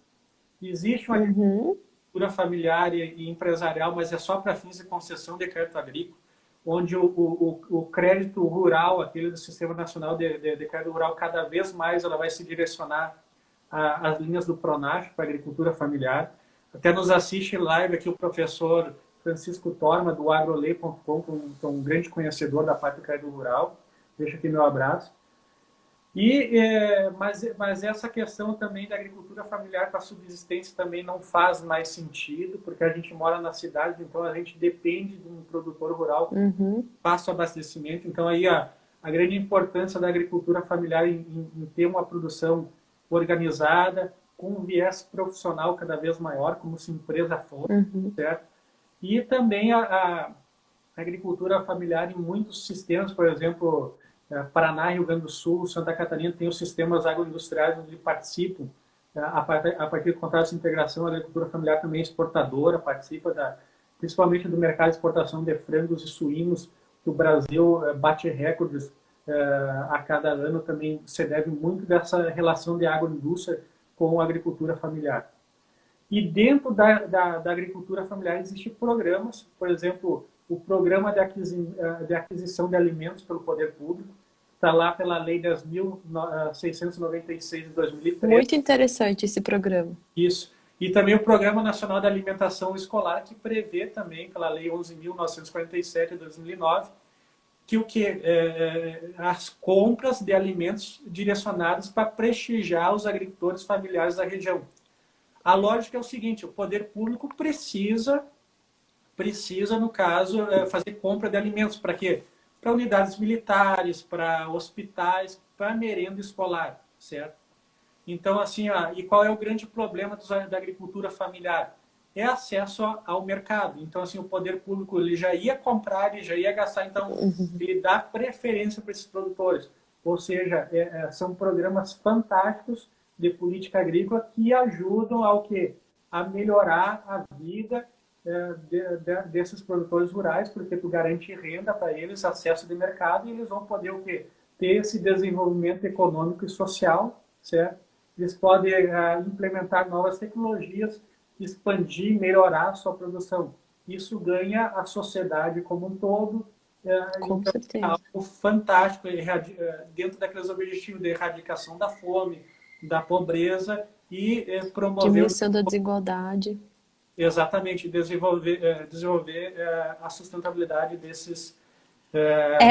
Existe uma uhum, agricultura familiar e empresarial, mas é só para fins de concessão de crédito agrícola, onde o crédito rural, aquele do Sistema Nacional de Crédito Rural, cada vez mais ela vai se direcionar às linhas do Pronaf para a agricultura familiar. Até nos assiste live aqui o professor Francisco Torma, do agrolei.com, que é um grande conhecedor da parte do crédito rural. Deixa aqui meu abraço. Mas essa questão também da agricultura familiar para subsistência também não faz mais sentido, porque a gente mora na cidade, então a gente depende de um produtor rural que uhum, faça o abastecimento. Então aí a grande importância da agricultura familiar em ter uma produção organizada, com um viés profissional cada vez maior, como se empresa for, uhum. certo? E também a agricultura familiar em muitos sistemas, por exemplo, Paraná, Rio Grande do Sul, Santa Catarina tem os sistemas agroindustriais onde participam, a partir do contrato de integração, a agricultura familiar também é exportadora, participa principalmente do mercado de exportação de frangos e suínos, que o Brasil bate recordes a cada ano, também se deve muito dessa relação de agroindústria com a agricultura familiar. E dentro da agricultura familiar existem programas, por exemplo, o programa de aquisição de alimentos pelo poder público, está lá pela Lei 10.696 de 2013. Muito interessante esse programa. Isso. E também o Programa Nacional de Alimentação Escolar, que prevê também, pela Lei 11.947 de 2009, que as compras de alimentos direcionados para prestigiar os agricultores familiares da região. A lógica é o seguinte: o poder público precisa, no caso, fazer compra de alimentos. Para quê? Para unidades militares, para hospitais, para merenda escolar, certo? Então, assim, e qual é o grande problema da agricultura familiar? É acesso ao mercado. Então, assim, o poder público ele já ia comprar, ele já ia gastar, então ele dá preferência para esses produtores. Ou seja, são programas fantásticos de política agrícola que ajudam ao quê? A melhorar a vida desses produtores rurais, porque tu garante renda para eles, acesso de mercado, e eles vão poder o quê? Ter esse desenvolvimento econômico e social, certo? Eles podem implementar novas tecnologias, expandir, melhorar a sua produção. Isso ganha a sociedade como um todo. Com Então, é certeza. algo fantástico dentro daqueles objetivos de erradicação da fome, da pobreza e promover Diminuição da desigualdade. exatamente desenvolver a sustentabilidade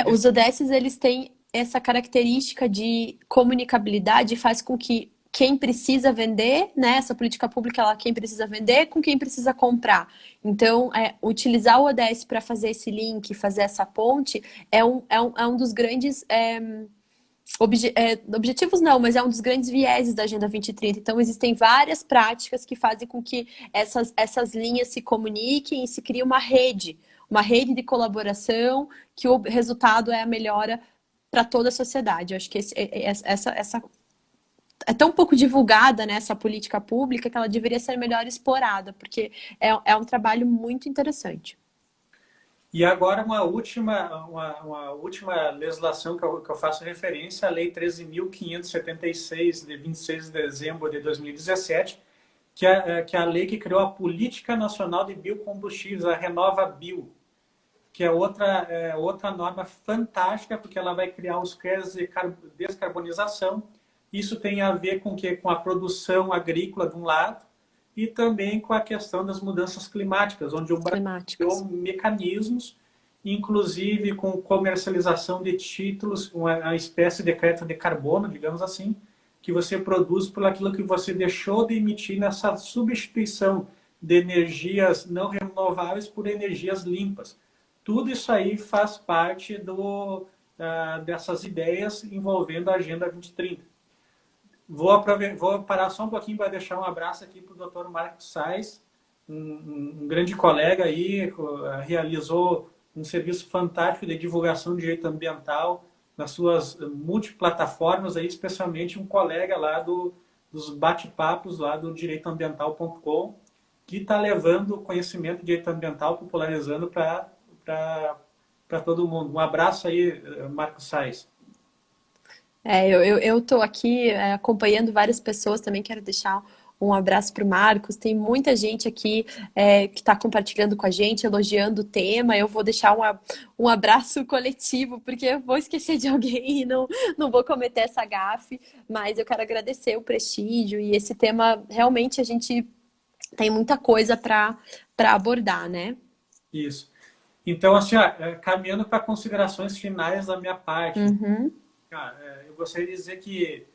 Os ODSs, eles têm essa característica de comunicabilidade, faz com que quem precisa vender, né, essa política pública, quem precisa vender com quem precisa comprar. Então, utilizar o ODS para fazer esse link, fazer essa ponte, é um dos grandes objetivos não, mas é um dos grandes vieses da Agenda 2030. Então, existem várias práticas que fazem com que essas linhas se comuniquem e se crie uma rede de colaboração, que o resultado é a melhora para toda a sociedade. Eu acho que essa é tão pouco divulgada, né, essa política pública, que ela deveria ser melhor explorada, porque é um trabalho muito interessante. E agora uma última legislação que eu faço referência, a Lei 13.576, de 26 de dezembro de 2017, que é a lei que criou a Política Nacional de Biocombustíveis, a RenovaBio, que é outra norma fantástica, porque ela vai criar os créditos de descarbonização. Isso tem a ver com a produção agrícola, de um lado, e também com a questão das mudanças climáticas, onde o Brasil Climáticas. criou mecanismos, inclusive com comercialização de títulos, uma espécie de crédito de carbono, digamos assim, que você produz por aquilo que você deixou de emitir nessa substituição de energias não renováveis por energias limpas. Tudo isso aí faz parte dessas ideias envolvendo a Agenda 2030. Vou parar só um pouquinho para deixar um abraço aqui para o Dr. Marcos Sais, um grande colega aí, realizou um serviço fantástico de divulgação de direito ambiental nas suas multiplataformas, aí, especialmente um colega lá dos bate-papos lá do direitoambiental.com, que está levando o conhecimento de direito ambiental, popularizando para todo mundo. Um abraço aí, Marcos Sais. Eu tô aqui acompanhando várias pessoas, também quero deixar um abraço para o Marcos. Tem muita gente aqui que está compartilhando com a gente, elogiando o tema. Eu vou deixar um abraço coletivo, porque eu vou esquecer de alguém e não vou cometer essa gafe, mas eu quero agradecer o prestígio e esse tema, realmente a gente tem muita coisa para abordar, né? Isso. Então, assim, caminhando para considerações finais da minha parte, Uhum. eu gostaria de dizer que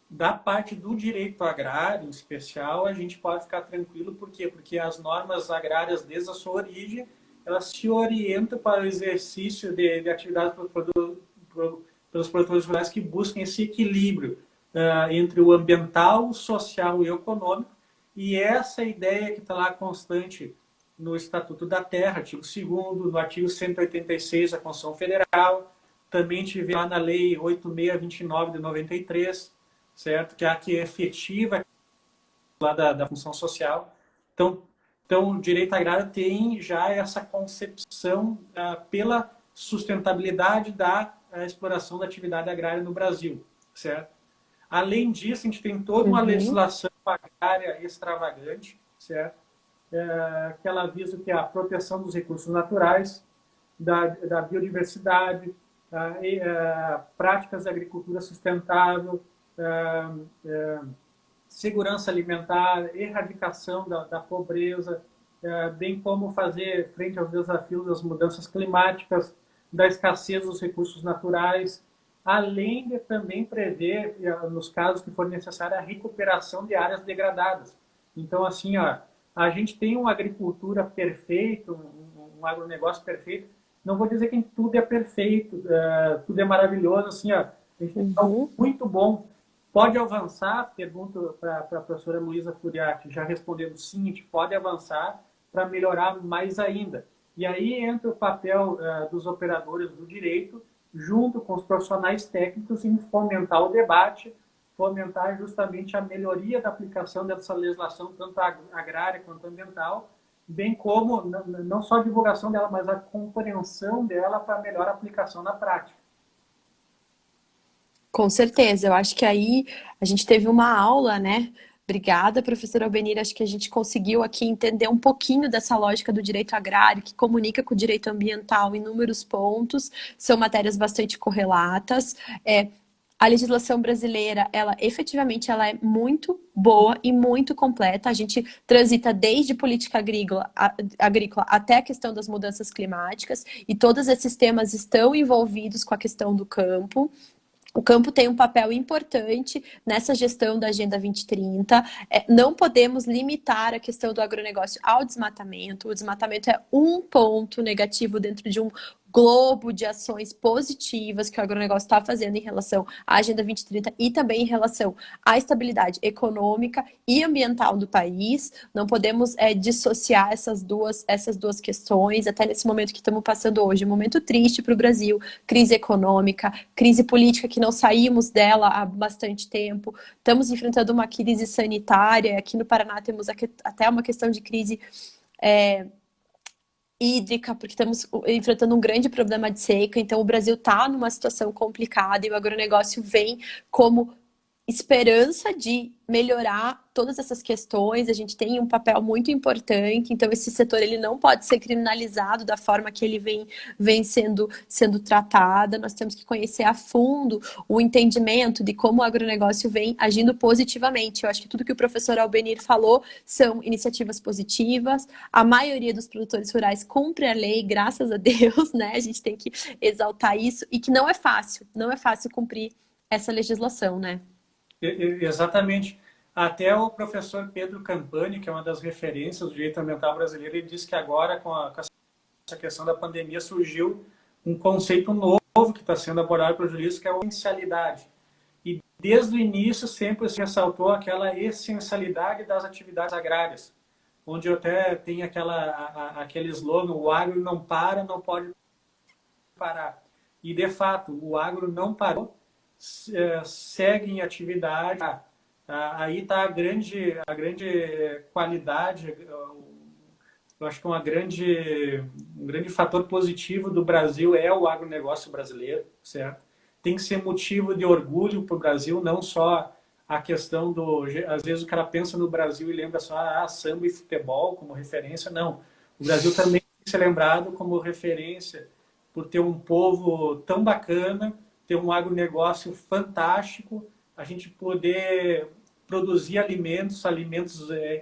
da parte do direito agrário, em especial, a gente pode ficar tranquilo. Por quê? Porque as normas agrárias, desde a sua origem, elas se orientam para o exercício de atividades pelos produtores rurais que busquem esse equilíbrio entre o ambiental, o social e o econômico. E essa ideia que está lá constante no Estatuto da Terra, artigo 2º, no artigo 186 da Constituição Federal, também tive lá na Lei 8629 de 93, certo? Que é a que efetiva lá da função social. Então, o direito agrário tem já essa concepção pela sustentabilidade da exploração da atividade agrária no Brasil, certo? Além disso, a gente tem toda uma Uhum. legislação agrária extravagante, certo? Que ela visa que a proteção dos recursos naturais, da biodiversidade, práticas de agricultura sustentável, segurança alimentar, erradicação da pobreza, bem como fazer frente aos desafios das mudanças climáticas, da escassez dos recursos naturais, além de também prever, nos casos que for necessário, a recuperação de áreas degradadas. Então, assim, ó, a gente tem uma agricultura perfeita, um agronegócio perfeito. Não vou dizer que tudo é perfeito, tudo é maravilhoso, assim, ó, a gente tem algo muito bom. Pode avançar? Pergunto para a professora Luísa Furiati, já respondendo sim, a gente pode avançar para melhorar mais ainda. E aí entra o papel dos operadores do direito, junto com os profissionais técnicos, em fomentar o debate, fomentar justamente a melhoria da aplicação dessa legislação, tanto agrária quanto ambiental, bem como não só a divulgação dela, mas a compreensão dela para melhor aplicação na prática. Com certeza, eu acho que aí a gente teve uma aula, né? Obrigada, professora Albenir. Acho que a gente conseguiu aqui entender um pouquinho dessa lógica do direito agrário, que comunica com o direito ambiental em inúmeros pontos, são matérias bastante correlatas. A legislação brasileira, ela efetivamente ela é muito boa e muito completa. A gente transita desde política agrícola até a questão das mudanças climáticas, e todos esses temas estão envolvidos com a questão do campo. O campo tem um papel importante nessa gestão da Agenda 2030. Não podemos limitar a questão do agronegócio ao desmatamento. O desmatamento é um ponto negativo dentro de um globo de ações positivas que o agronegócio está fazendo em relação à Agenda 2030 e também em relação à estabilidade econômica e ambiental do país. Não podemos dissociar essas duas questões, até nesse momento que estamos passando hoje, um momento triste para o Brasil, crise econômica, crise política que não saímos dela há bastante tempo, estamos enfrentando uma crise sanitária, aqui no Paraná temos até uma questão de crise hídrica, porque estamos enfrentando um grande problema de seca, então o Brasil está numa situação complicada e o agronegócio vem como esperança de melhorar todas essas questões. A gente tem um papel muito importante, então esse setor ele não pode ser criminalizado da forma que ele vem sendo tratada. Nós temos que conhecer a fundo o entendimento de como o agronegócio vem agindo positivamente. Eu acho que tudo que o professor Albenir falou são iniciativas positivas. A maioria dos produtores rurais cumpre a lei, graças a Deus, né? A gente tem que exaltar isso, e que não é fácil cumprir essa legislação, né? Exatamente. Até o professor Pedro Campani, que é uma das referências do direito ambiental brasileiro, ele disse que agora, com essa questão da pandemia, surgiu um conceito novo que está sendo abordado pelo jurídico, que é a essencialidade. E desde o início sempre se ressaltou aquela essencialidade das atividades agrárias, onde eu até tenho aquele slogan: o agro não para, não pode parar. E, de fato, o agro não parou, segue em atividade. Aí está a grande qualidade, eu acho que um grande fator positivo do Brasil é o agronegócio brasileiro, certo? Tem que ser motivo de orgulho para o Brasil, não só a questão às vezes o cara pensa no Brasil e lembra só samba e futebol como referência. Não, o Brasil também tem que ser lembrado como referência por ter um povo tão bacana, ter um agronegócio fantástico, a gente poder produzir alimentos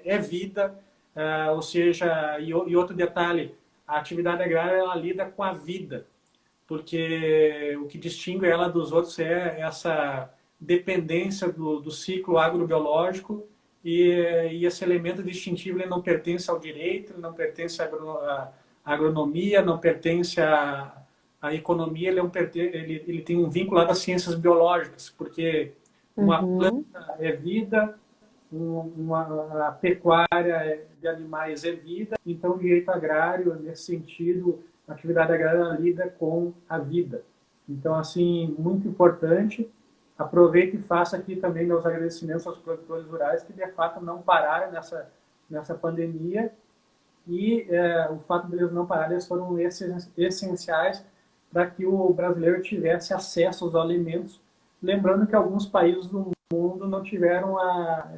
é vida, ou seja, e outro detalhe, a atividade agrária ela lida com a vida, porque o que distingue ela dos outros é essa dependência do ciclo agrobiológico, e esse elemento distintivo ele não pertence ao direito, não pertence à agronomia, não pertence à economia, ele tem um vínculo às ciências biológicas, porque uma planta é vida, a pecuária de animais é vida, então o direito agrário, nesse sentido, a atividade agrária lida com a vida. Então, assim, muito importante. Aproveito e faço aqui também meus agradecimentos aos produtores rurais que, de fato, não pararam nessa pandemia, e o fato de eles não pararem, eles foram essenciais para que o brasileiro tivesse acesso aos alimentos. Lembrando que alguns países do mundo não tiveram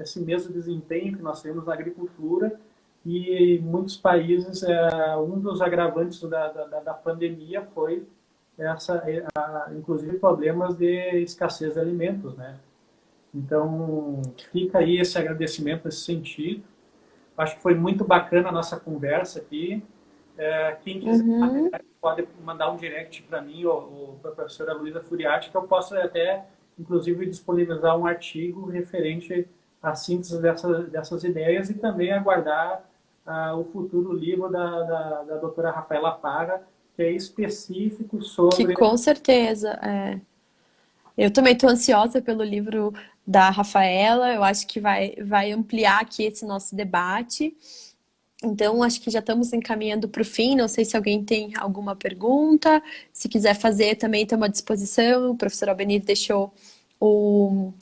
esse mesmo desempenho que nós temos na agricultura, e muitos países, um dos agravantes da pandemia foi inclusive problemas de escassez de alimentos, né? Então, fica aí esse agradecimento nesse sentido. Acho que foi muito bacana a nossa conversa aqui. Quem quiser Uhum. pode mandar um direct para mim ou para a professora Luísa Furiati, que eu posso até, inclusive, disponibilizar um artigo referente à síntese dessas ideias e também aguardar o futuro livro da doutora Rafaela Para, que é específico Que sobre... com certeza. Eu também estou ansiosa pelo livro da Rafaela. Eu acho que vai ampliar aqui esse nosso debate. Então, acho que já estamos encaminhando para o fim. Não sei se alguém tem alguma pergunta. Se quiser fazer, também estamos à disposição. O professor Albenir deixou o,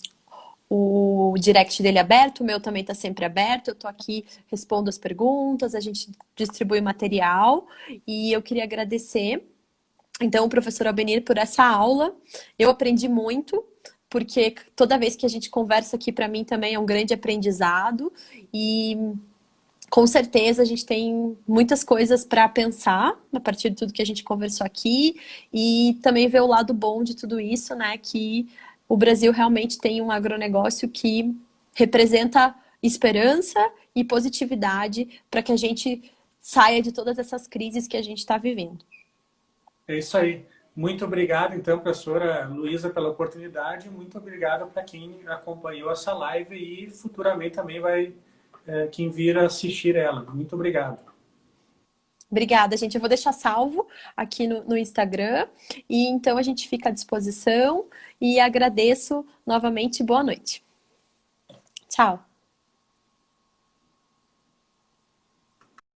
o direct dele aberto, o meu também está sempre aberto. Eu estou aqui, respondo as perguntas, a gente distribui material. E eu queria agradecer, então, o professor Albenir por essa aula. Eu aprendi muito, porque toda vez que a gente conversa aqui, para mim também é um grande aprendizado. E com certeza a gente tem muitas coisas para pensar a partir de tudo que a gente conversou aqui e também ver o lado bom de tudo isso, né? Que o Brasil realmente tem um agronegócio que representa esperança e positividade para que a gente saia de todas essas crises que a gente está vivendo. É isso aí. Muito obrigado, então, professora Luísa, pela oportunidade. Muito obrigado para quem acompanhou essa live e futuramente também quem vir assistir ela. Muito obrigado. Obrigada, gente. Eu vou deixar salvo aqui no Instagram e então a gente fica à disposição e agradeço novamente. Boa noite. Tchau.